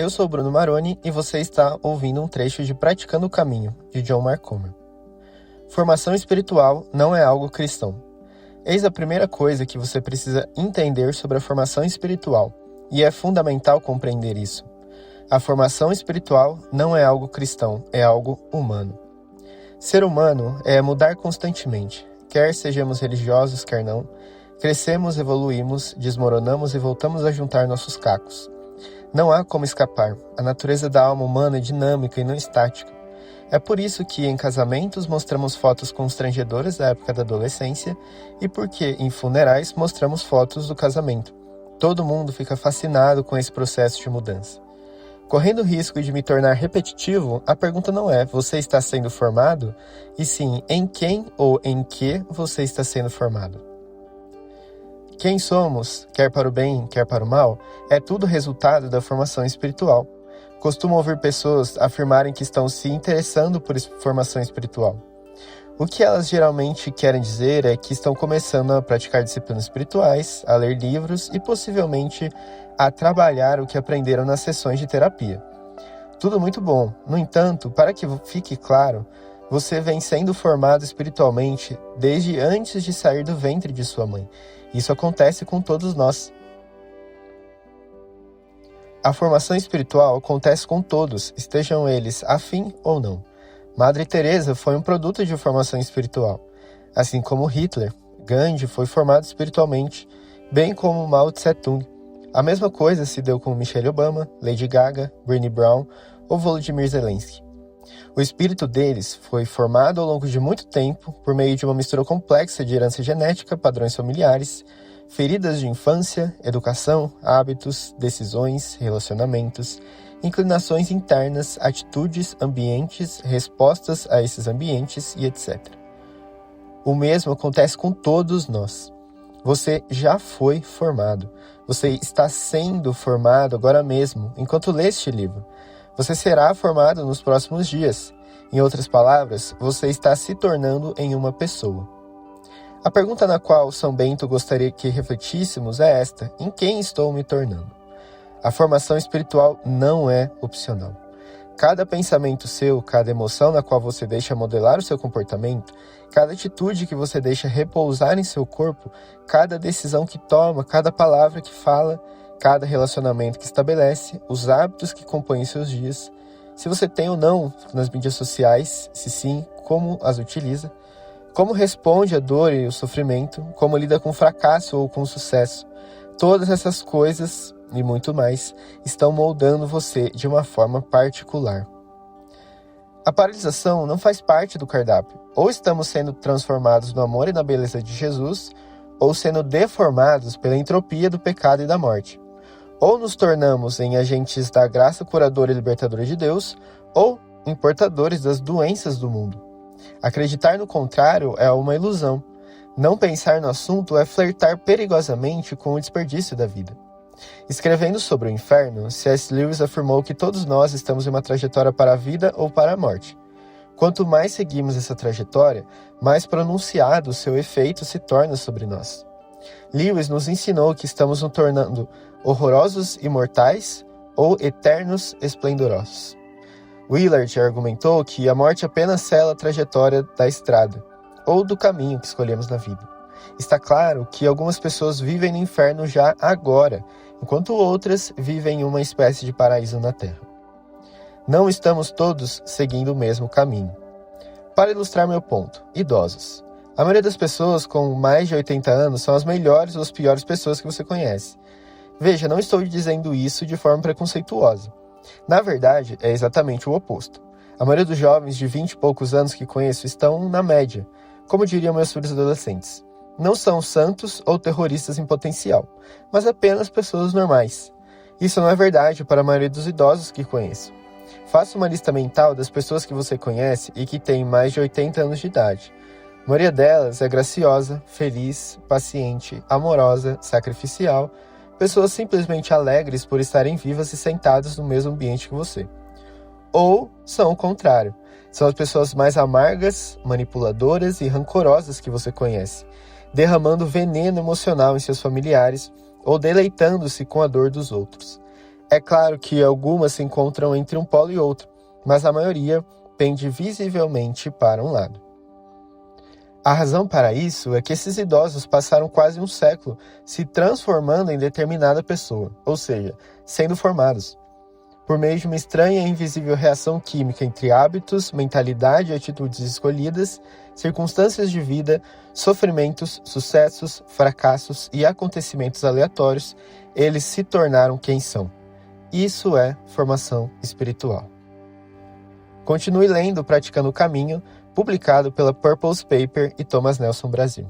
eu sou o Bruno Maroni e você está ouvindo um trecho de Praticando o Caminho, de John Mark Comer. Formação espiritual não é algo cristão. Eis a primeira coisa que você precisa entender sobre a formação espiritual, e é fundamental compreender isso. A formação espiritual não é algo cristão, é algo humano. Ser humano é mudar constantemente, quer sejamos religiosos, quer não. Crescemos, evoluímos, desmoronamos e voltamos a juntar nossos cacos. Não há como escapar. A natureza da alma humana é dinâmica e não estática. É por isso que em casamentos mostramos fotos constrangedoras da época da adolescência e porque em funerais mostramos fotos do casamento. Todo mundo fica fascinado com esse processo de mudança. Correndo o risco de me tornar repetitivo, a pergunta não é: você está sendo formado? E sim, em quem ou em que você está sendo formado? Quem somos, quer para o bem, quer para o mal, é tudo resultado da formação espiritual. Costumo ouvir pessoas afirmarem que estão se interessando por formação espiritual. O que elas geralmente querem dizer é que estão começando a praticar disciplinas espirituais, a ler livros e possivelmente a trabalhar o que aprenderam nas sessões de terapia. Tudo muito bom. No entanto, para que fique claro, você vem sendo formado espiritualmente desde antes de sair do ventre de sua mãe. Isso acontece com todos nós. A formação espiritual acontece com todos, estejam eles afim ou não. Madre Teresa foi um produto de formação espiritual, assim como Hitler. Gandhi foi formado espiritualmente, bem como Mao Tse-tung. A mesma coisa se deu com Michelle Obama, Lady Gaga, Brené Brown ou Volodymyr Zelensky. O espírito deles foi formado ao longo de muito tempo por meio de uma mistura complexa de herança genética, padrões familiares, feridas de infância, educação, hábitos, decisões, relacionamentos, inclinações internas, atitudes, ambientes, respostas a esses ambientes e etc. O mesmo acontece com todos nós. Você já foi formado. Você está sendo formado agora mesmo, enquanto lê este livro. Você será formado nos próximos dias. Em outras palavras, você está se tornando em uma pessoa. A pergunta na qual São Bento gostaria que refletíssemos é esta: em quem estou me tornando? A formação espiritual não é opcional. Cada pensamento seu, cada emoção na qual você deixa modelar o seu comportamento, cada atitude que você deixa repousar em seu corpo, cada decisão que toma, cada palavra que fala, cada relacionamento que estabelece, os hábitos que compõem seus dias, se você tem ou não nas mídias sociais, se sim, como as utiliza, como responde à dor e ao sofrimento, como lida com o fracasso ou com o sucesso. Todas essas coisas e muito mais estão moldando você de uma forma particular. A paralisação não faz parte do cardápio. Ou estamos sendo transformados no amor e na beleza de Jesus, ou sendo deformados pela entropia do pecado e da morte. Ou nos tornamos em agentes da graça curadora e libertadora de Deus, ou em portadores das doenças do mundo. Acreditar no contrário é uma ilusão. Não pensar no assunto é flertar perigosamente com o desperdício da vida. Escrevendo sobre o inferno, C.S. Lewis afirmou que todos nós estamos em uma trajetória para a vida ou para a morte. Quanto mais seguimos essa trajetória, mais pronunciado o seu efeito se torna sobre nós. Lewis nos ensinou que estamos nos tornando horrorosos imortais ou eternos esplendorosos. Willard argumentou que a morte apenas sela a trajetória da estrada, ou do caminho que escolhemos na vida. Está claro que algumas pessoas vivem no inferno já agora, enquanto outras vivem em uma espécie de paraíso na Terra. Não estamos todos seguindo o mesmo caminho. Para ilustrar meu ponto, idosos. A maioria das pessoas com mais de 80 anos são as melhores ou as piores pessoas que você conhece. Veja, não estou dizendo isso de forma preconceituosa. Na verdade, é exatamente o oposto. A maioria dos jovens de 20 e poucos anos que conheço estão na média, como diriam meus filhos adolescentes. Não são santos ou terroristas em potencial, mas apenas pessoas normais. Isso não é verdade para a maioria dos idosos que conheço. Faça uma lista mental das pessoas que você conhece e que têm mais de 80 anos de idade. A maioria delas é graciosa, feliz, paciente, amorosa, sacrificial, pessoas simplesmente alegres por estarem vivas e sentadas no mesmo ambiente que você. Ou são o contrário, são as pessoas mais amargas, manipuladoras e rancorosas que você conhece, derramando veneno emocional em seus familiares ou deleitando-se com a dor dos outros. É claro que algumas se encontram entre um polo e outro, mas a maioria pende visivelmente para um lado. A razão para isso é que esses idosos passaram quase um século se transformando em determinada pessoa, ou seja, sendo formados, por meio de uma estranha e invisível reação química entre hábitos, mentalidade e atitudes escolhidas, circunstâncias de vida, sofrimentos, sucessos, fracassos e acontecimentos aleatórios, eles se tornaram quem são. Isso é formação espiritual. Continue lendo Praticando o Caminho, publicado pela Purpose Paper e Thomas Nelson Brasil.